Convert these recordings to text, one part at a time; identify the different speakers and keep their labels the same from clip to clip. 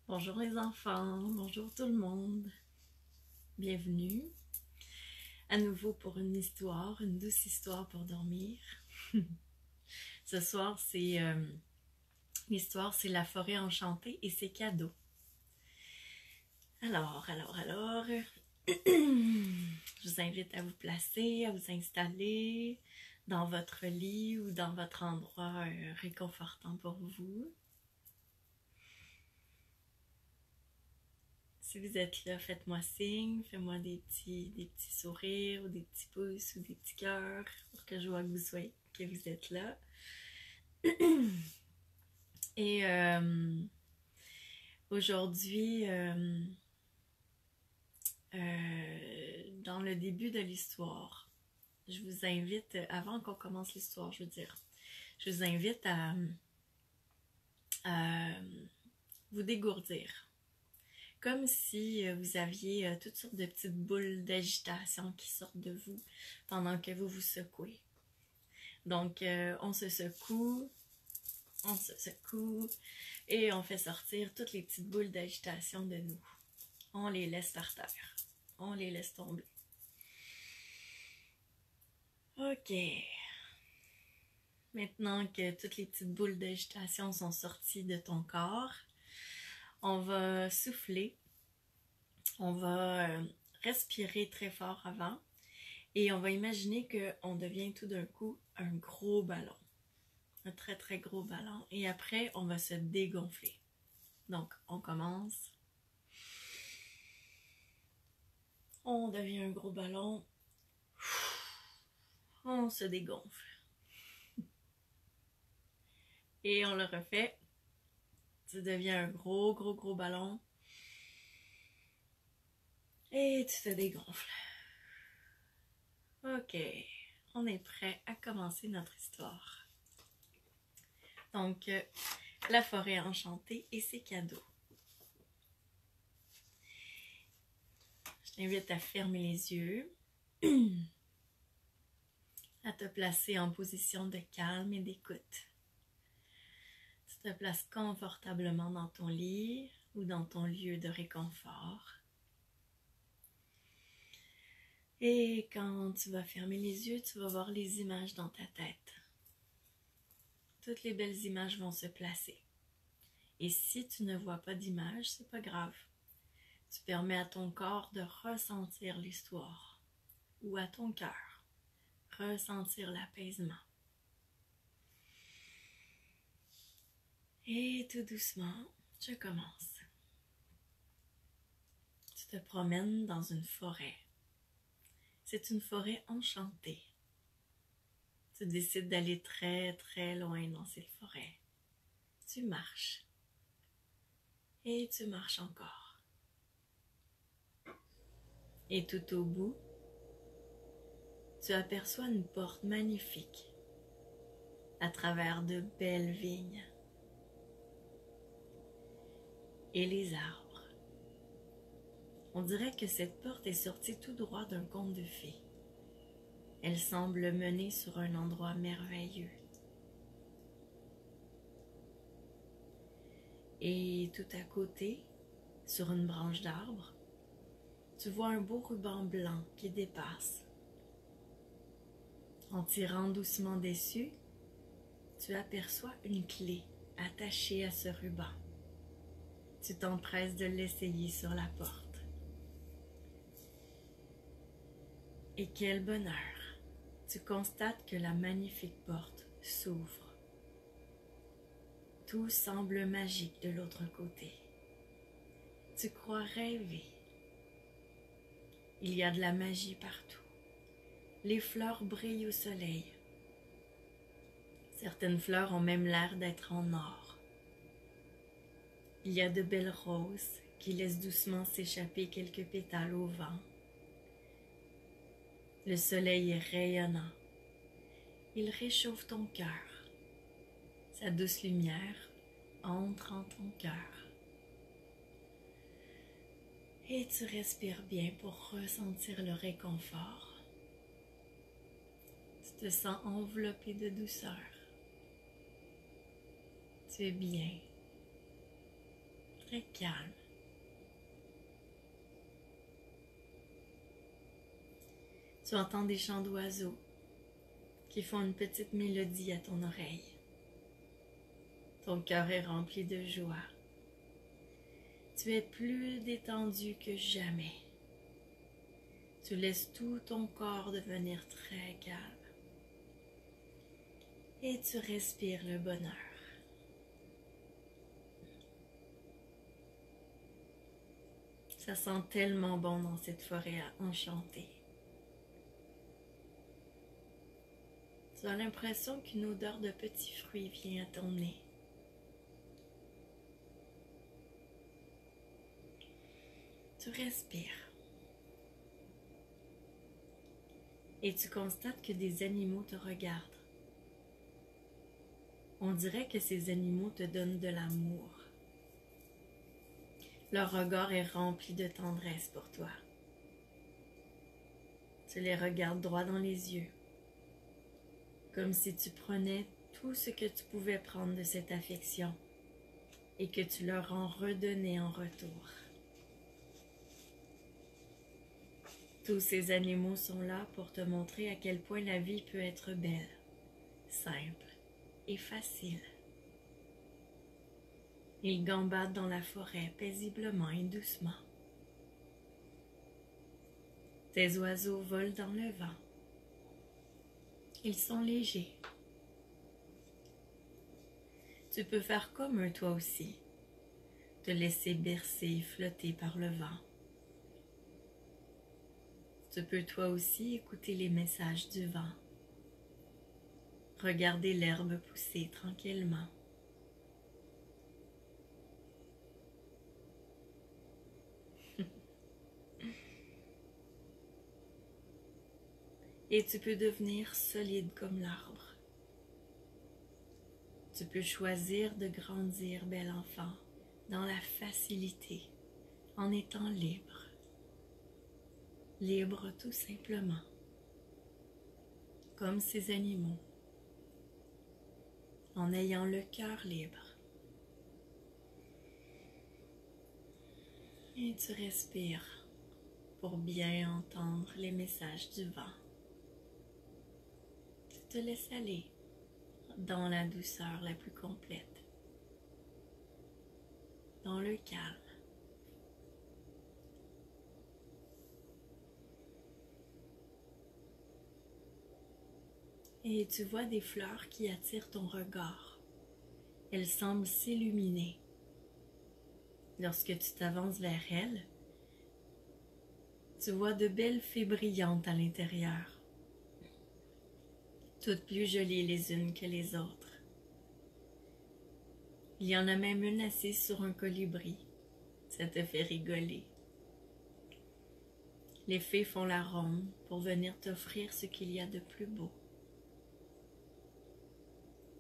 Speaker 1: Bonjour les enfants, bonjour tout le monde. Bienvenue à nouveau pour une histoire, une douce histoire pour dormir. Ce soir, l'histoire, c'est la forêt enchantée et ses cadeaux. Alors, je vous invite à vous placer, à vous installer dans votre lit ou dans votre endroit réconfortant pour vous. Si vous êtes là, faites-moi signe, faites-moi des petits sourires ou des petits pouces ou des petits cœurs pour que je vois que vous êtes là. Et aujourd'hui, dans le début de l'histoire, je vous invite, avant qu'on commence l'histoire, je vous invite à vous dégourdir. Comme si vous aviez toutes sortes de petites boules d'agitation qui sortent de vous pendant que vous vous secouez. Donc, on se secoue et on fait sortir toutes les petites boules d'agitation de nous. On les laisse par terre. On les laisse tomber. Ok. Maintenant que toutes les petites boules d'agitation sont sorties de ton corps, on va souffler. On va respirer très fort avant et on va imaginer qu'on devient tout d'un coup un gros ballon. Un très très gros ballon. Et après, on va se dégonfler. Donc, on commence. On devient un gros ballon. On se dégonfle. Et on le refait. Tu deviens un gros ballon. Et tu te dégonfles. Ok, on est prêt à commencer notre histoire. Donc, la forêt enchantée et ses cadeaux. Je t'invite à fermer les yeux, à te placer en position de calme et d'écoute. Tu te places confortablement dans ton lit ou dans ton lieu de réconfort. Et quand tu vas fermer les yeux, tu vas voir les images dans ta tête. Toutes les belles images vont se placer. Et si tu ne vois pas d'images, c'est pas grave. Tu permets à ton corps de ressentir l'histoire ou à ton cœur ressentir l'apaisement. Et tout doucement, je commence. Tu te promènes dans une forêt. C'est une forêt enchantée. Tu décides d'aller très très loin dans cette forêt. Tu marches. Et tu marches encore. Et tout au bout, tu aperçois une porte magnifique à travers de belles vignes et les arbres. On dirait que cette porte est sortie tout droit d'un conte de fées. Elle semble mener sur un endroit merveilleux. Et tout à côté, sur une branche d'arbre, tu vois un beau ruban blanc qui dépasse. En tirant doucement dessus, tu aperçois une clé attachée à ce ruban. Tu t'empresses de l'essayer sur la porte. Et quel bonheur! Tu constates que la magnifique porte s'ouvre. Tout semble magique de l'autre côté. Tu crois rêver. Il y a de la magie partout. Les fleurs brillent au soleil. Certaines fleurs ont même l'air d'être en or. Il y a de belles roses qui laissent doucement s'échapper quelques pétales au vent. Le soleil est rayonnant. Il réchauffe ton cœur. Sa douce lumière entre en ton cœur. Et tu respires bien pour ressentir le réconfort. Tu te sens enveloppé de douceur. Tu es bien. très calme. Tu entends des chants d'oiseaux qui font une petite mélodie à ton oreille. Ton cœur est rempli de joie. Tu es plus détendu que jamais. Tu laisses tout ton corps devenir très calme. Et tu respires le bonheur. Ça sent tellement bon dans cette forêt enchantée. Tu as l'impression qu'une odeur de petits fruits vient à ton nez. Tu respires. Et tu constates que des animaux te regardent. On dirait que ces animaux te donnent de l'amour. Leur regard est rempli de tendresse pour toi. Tu les regardes droit dans les yeux, comme si tu prenais tout ce que tu pouvais prendre de cette affection et que tu leur en redonnais en retour. Tous ces animaux sont là pour te montrer à quel point la vie peut être belle, simple et facile. Ils gambadent dans la forêt paisiblement et doucement. Tes oiseaux volent dans le vent. Ils sont légers. Tu peux faire comme eux toi aussi, te laisser bercer et flotter par le vent. Tu peux toi aussi écouter les messages du vent. Regarder l'herbe pousser tranquillement. Et tu peux devenir solide comme l'arbre. Tu peux choisir de grandir, bel enfant, dans la facilité, en étant libre. Libre tout simplement, comme ces animaux, en ayant le cœur libre. Et tu respires pour bien entendre les messages du vent. Tu te laisses aller dans la douceur la plus complète, dans le calme. Et tu vois des fleurs qui attirent ton regard. Elles semblent s'illuminer. Lorsque tu t'avances vers elles, tu vois de belles fées brillantes à l'intérieur, toutes plus jolies les unes que les autres. Il y en a même une assise sur un colibri. Ça te fait rigoler. Les fées font la ronde pour venir t'offrir ce qu'il y a de plus beau.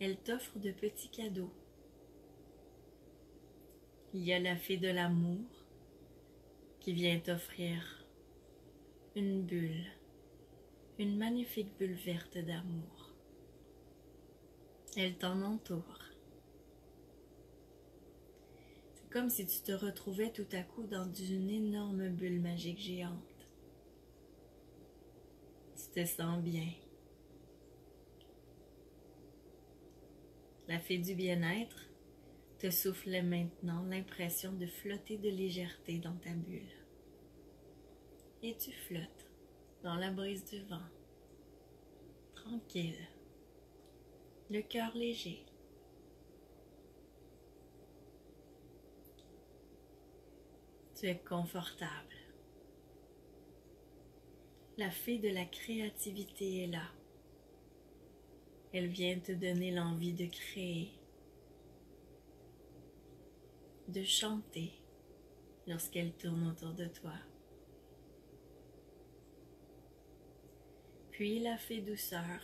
Speaker 1: Elles t'offrent de petits cadeaux. Il y a la fée de l'amour qui vient t'offrir une bulle, une magnifique bulle verte d'amour. Elle t'en entoure. C'est comme si tu te retrouvais tout à coup dans une énorme bulle magique géante. Tu te sens bien. La fée du bien-être te souffle maintenant l'impression de flotter de légèreté dans ta bulle. Et tu flottes dans la brise du vent, tranquille, le cœur léger. Tu es confortable. La fée de la créativité est là. Elle vient te donner l'envie de créer, de chanter lorsqu'elle tourne autour de toi. Puis la fée douceur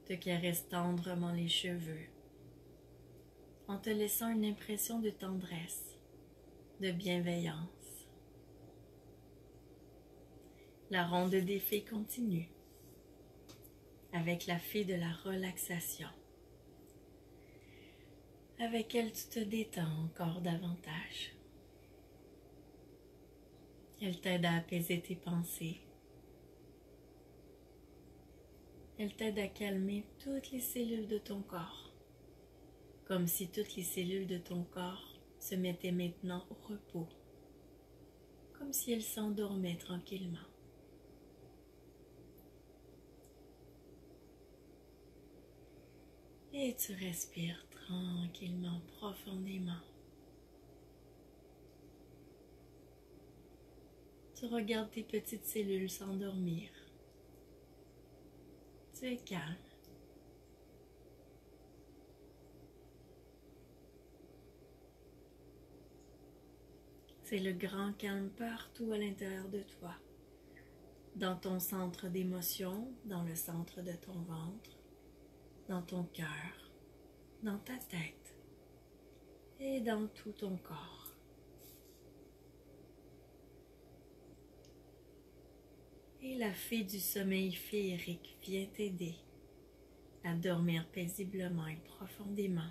Speaker 1: te caresse tendrement les cheveux en te laissant une impression de tendresse, de bienveillance. La ronde des fées continue avec la fée de la relaxation. avec elle tu te détends encore davantage. Elle t'aide à apaiser tes pensées. Elle t'aide à calmer toutes les cellules de ton corps, comme si toutes les cellules de ton corps se mettaient maintenant au repos, comme si elles s'endormaient tranquillement. Et tu respires tranquillement, profondément. Tu regardes tes petites cellules s'endormir. Tu es calme. C'est le grand calme partout à l'intérieur de toi, dans ton centre d'émotion, dans le centre de ton ventre, dans ton cœur, dans ta tête et dans tout ton corps. Et la fée du sommeil féerique vient t'aider à dormir paisiblement et profondément.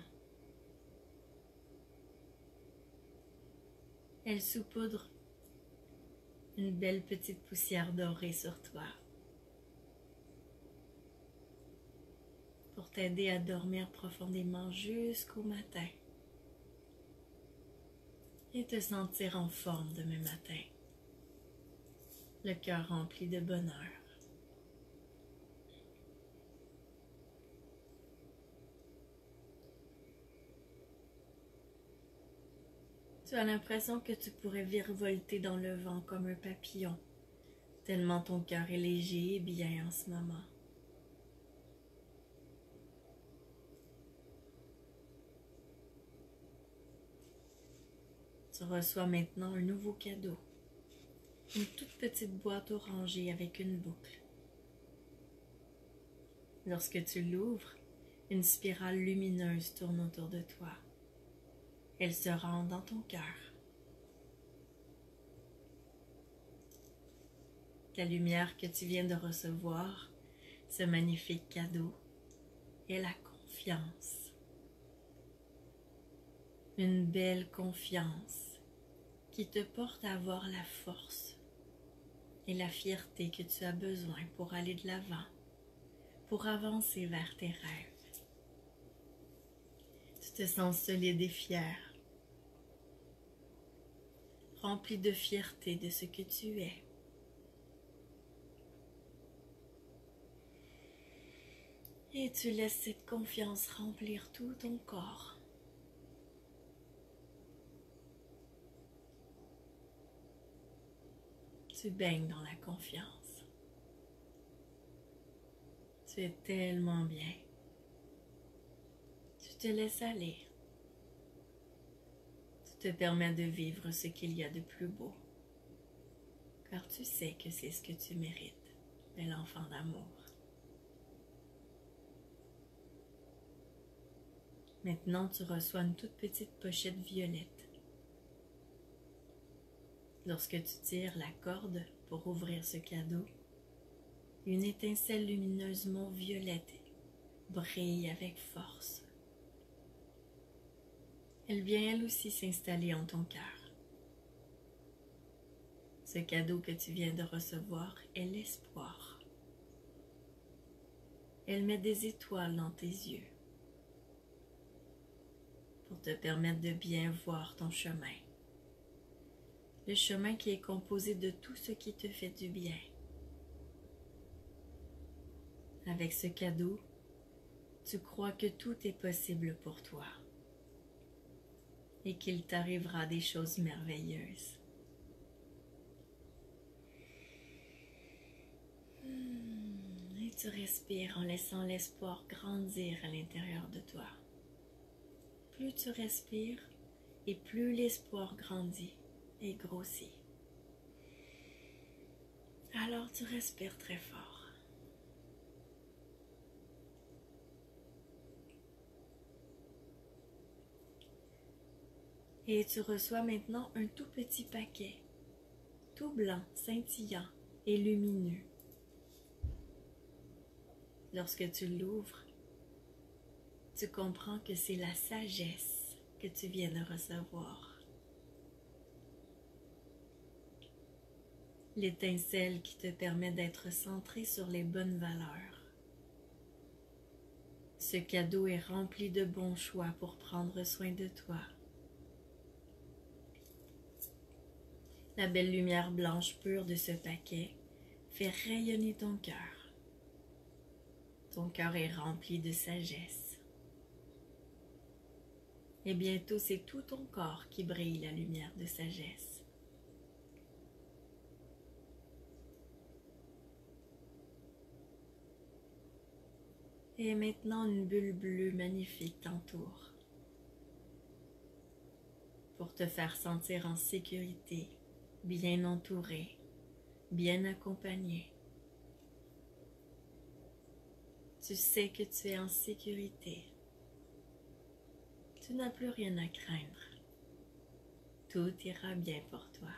Speaker 1: Elle saupoudre une belle petite poussière dorée sur toi pour t'aider à dormir profondément jusqu'au matin et te sentir en forme demain matin, le cœur rempli de bonheur. Tu as l'impression que tu pourrais virevolter dans le vent comme un papillon, tellement ton cœur est léger et bien en ce moment. Tu reçois maintenant un nouveau cadeau, une toute petite boîte orangée avec une boucle. Lorsque tu l'ouvres, une spirale lumineuse tourne autour de toi. Elle se rend dans ton cœur. La lumière que tu viens de recevoir, ce magnifique cadeau, est la confiance. Une belle confiance qui te porte à avoir la force et la fierté que tu as besoin pour aller de l'avant, pour avancer vers tes rêves. Tu te sens solide et fier, rempli de fierté de ce que tu es. Et tu laisses cette confiance remplir tout ton corps. Tu baignes dans la confiance. Tu es tellement bien. Tu te laisses aller. Tu te permets de vivre ce qu'il y a de plus beau. Car tu sais que c'est ce que tu mérites, bel enfant d'amour. Maintenant, tu reçois une toute petite pochette violette. Lorsque tu tires la corde pour ouvrir ce cadeau, une étincelle lumineusement violette brille avec force. Elle vient elle aussi s'installer en ton cœur. Ce cadeau que tu viens de recevoir est l'espoir. Elle met des étoiles dans tes yeux pour te permettre de bien voir ton chemin. Le chemin qui est composé de tout ce qui te fait du bien. Avec ce cadeau, tu crois que tout est possible pour toi et qu'il t'arrivera des choses merveilleuses. Et tu respires en laissant l'espoir grandir à l'intérieur de toi. Plus tu respires et plus l'espoir grandit et grossit. Alors tu respires très fort. Et tu reçois maintenant un tout petit paquet, tout blanc, scintillant et lumineux. Lorsque tu l'ouvres, tu comprends que c'est la sagesse que tu viens de recevoir. L'étincelle qui te permet d'être centré sur les bonnes valeurs. Ce cadeau est rempli de bons choix pour prendre soin de toi. La belle lumière blanche pure de ce paquet fait rayonner ton cœur. Ton cœur est rempli de sagesse. Et bientôt, c'est tout ton corps qui brille la lumière de sagesse. Et maintenant, une bulle bleue magnifique t'entoure pour te faire sentir en sécurité, bien entouré, bien accompagné. Tu sais que tu es en sécurité. Tu n'as plus rien à craindre. Tout ira bien pour toi.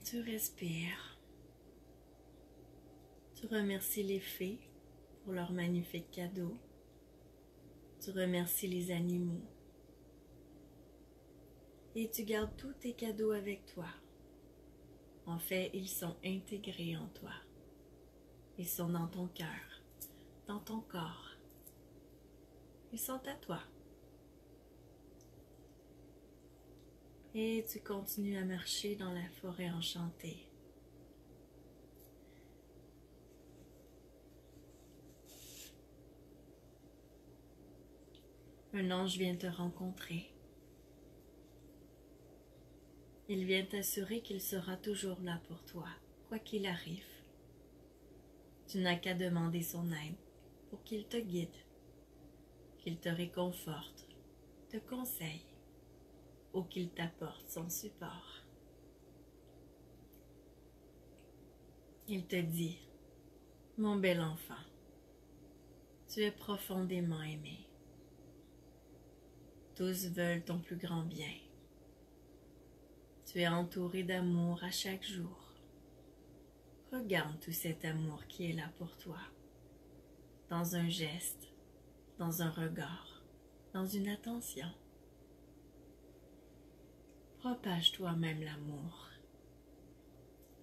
Speaker 1: Tu respires. Tu remercies les fées pour leur magnifique cadeau. Tu remercies les animaux. Et tu gardes tous tes cadeaux avec toi. En fait, ils sont intégrés en toi. Ils sont dans ton cœur, dans ton corps. Ils sont à toi. Et tu continues à marcher dans la forêt enchantée. Un ange vient te rencontrer. Il vient t'assurer qu'il sera toujours là pour toi, quoi qu'il arrive. Tu n'as qu'à demander son aide pour qu'il te guide, qu'il te réconforte, te conseille ou qu'il t'apporte son support. Il te dit, mon bel enfant, tu es profondément aimé. Tous veulent ton plus grand bien. Tu es entouré d'amour à chaque jour. Regarde tout cet amour qui est là pour toi, dans un geste, dans un regard, dans une attention. Propage toi-même l'amour.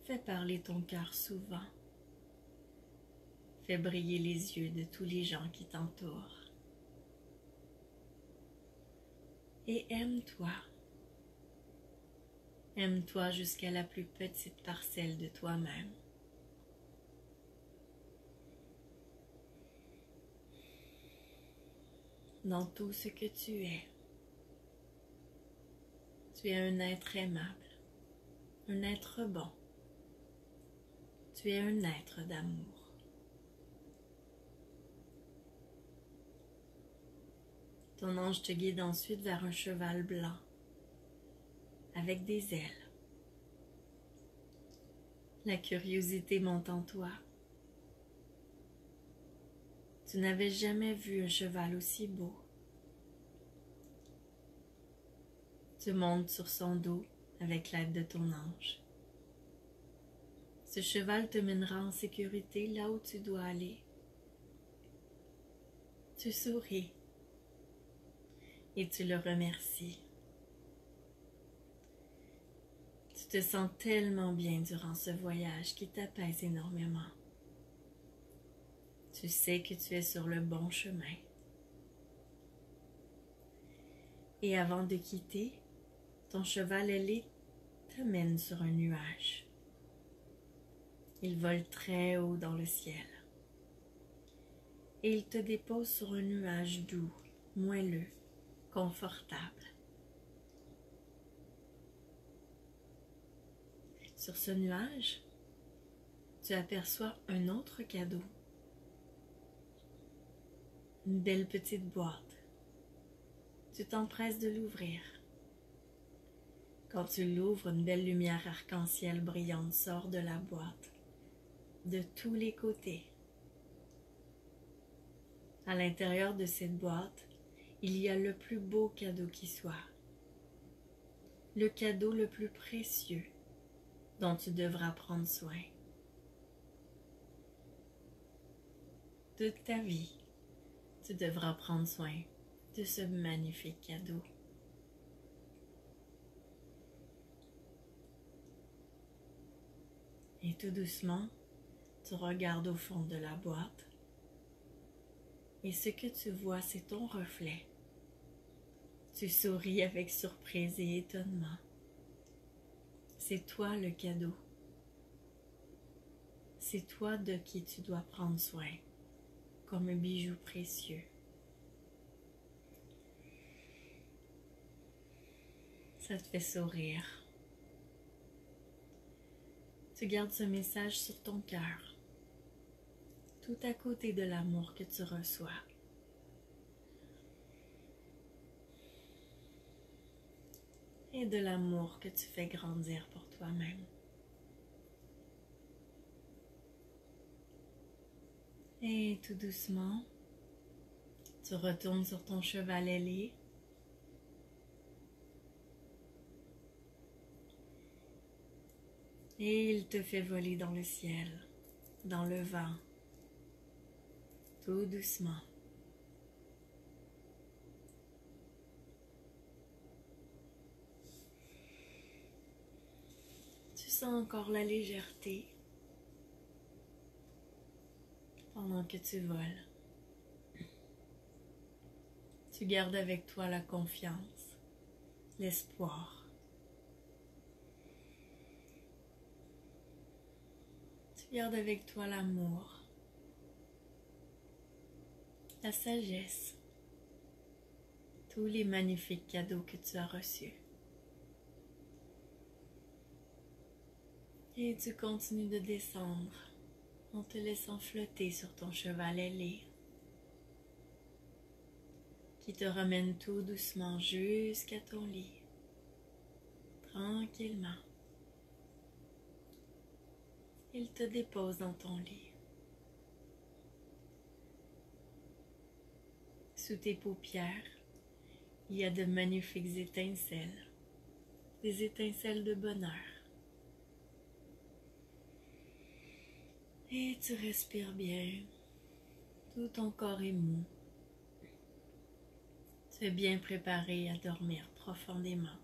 Speaker 1: Fais parler ton cœur souvent. Fais briller les yeux de tous les gens qui t'entourent. Et aime-toi. Aime-toi jusqu'à la plus petite parcelle de toi-même. Dans tout ce que tu es. Tu es un être aimable, un être bon. Tu es un être d'amour. Ton ange te guide ensuite vers un cheval blanc, avec des ailes. La curiosité monte en toi. Tu n'avais jamais vu un cheval aussi beau. Tu montes sur son dos avec l'aide de ton ange. Ce cheval te mènera en sécurité là où tu dois aller. Tu souris et tu le remercies. Tu te sens tellement bien durant ce voyage qui t'apaise énormément. Tu sais que tu es sur le bon chemin. Et avant de quitter, ton cheval ailé t'amène sur un nuage. Il vole très haut dans le ciel. Et il te dépose sur un nuage doux, moelleux, confortable. Sur ce nuage, tu aperçois un autre cadeau. Une belle petite boîte. Tu t'empresses de l'ouvrir. Quand tu l'ouvres, une belle lumière arc-en-ciel brillante sort de la boîte, de tous les côtés. À l'intérieur de cette boîte, il y a le plus beau cadeau qui soit. Le cadeau le plus précieux dont tu devras prendre soin. toute ta vie, tu devras prendre soin de ce magnifique cadeau. Et tout doucement, tu regardes au fond de la boîte et ce que tu vois, c'est ton reflet. Tu souris avec surprise et étonnement. C'est toi le cadeau. C'est toi de qui tu dois prendre soin, comme un bijou précieux. Ça te fait sourire. Tu gardes ce message sur ton cœur, tout à côté de l'amour que tu reçois. Et de l'amour que tu fais grandir pour toi-même. Et tout doucement, tu retournes sur ton cheval ailé. Et il te fait voler dans le ciel, dans le vent, tout doucement. Tu sens encore la légèreté pendant que tu voles. Tu gardes avec toi la confiance, l'espoir. Tu gardes avec toi l'amour, la sagesse, tous les magnifiques cadeaux que tu as reçus. Et tu continues de descendre en te laissant flotter sur ton cheval ailé qui te ramène tout doucement jusqu'à ton lit, tranquillement. Il te dépose dans ton lit. Sous tes paupières, il y a de magnifiques étincelles, des étincelles de bonheur. Et tu respires bien, tout ton corps est mou. Tu es bien préparé à dormir profondément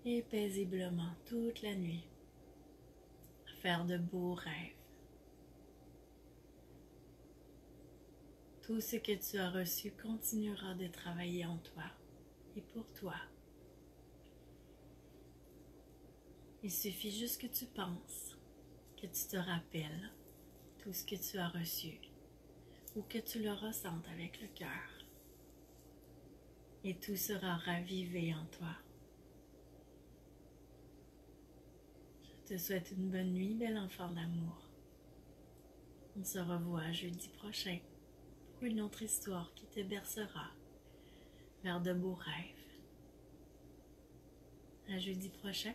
Speaker 1: et paisiblement toute la nuit, à faire de beaux rêves. Tout ce que tu as reçu continuera de travailler en toi et pour toi. Il suffit juste que tu penses, que tu te rappelles tout ce que tu as reçu ou que tu le ressentes avec le cœur. Et tout sera ravivé en toi. Je te souhaite une bonne nuit, bel enfant d'amour. On se revoit jeudi prochain pour une autre histoire qui te bercera vers de beaux rêves. À jeudi prochain.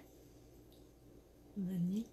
Speaker 1: Bonne nuit.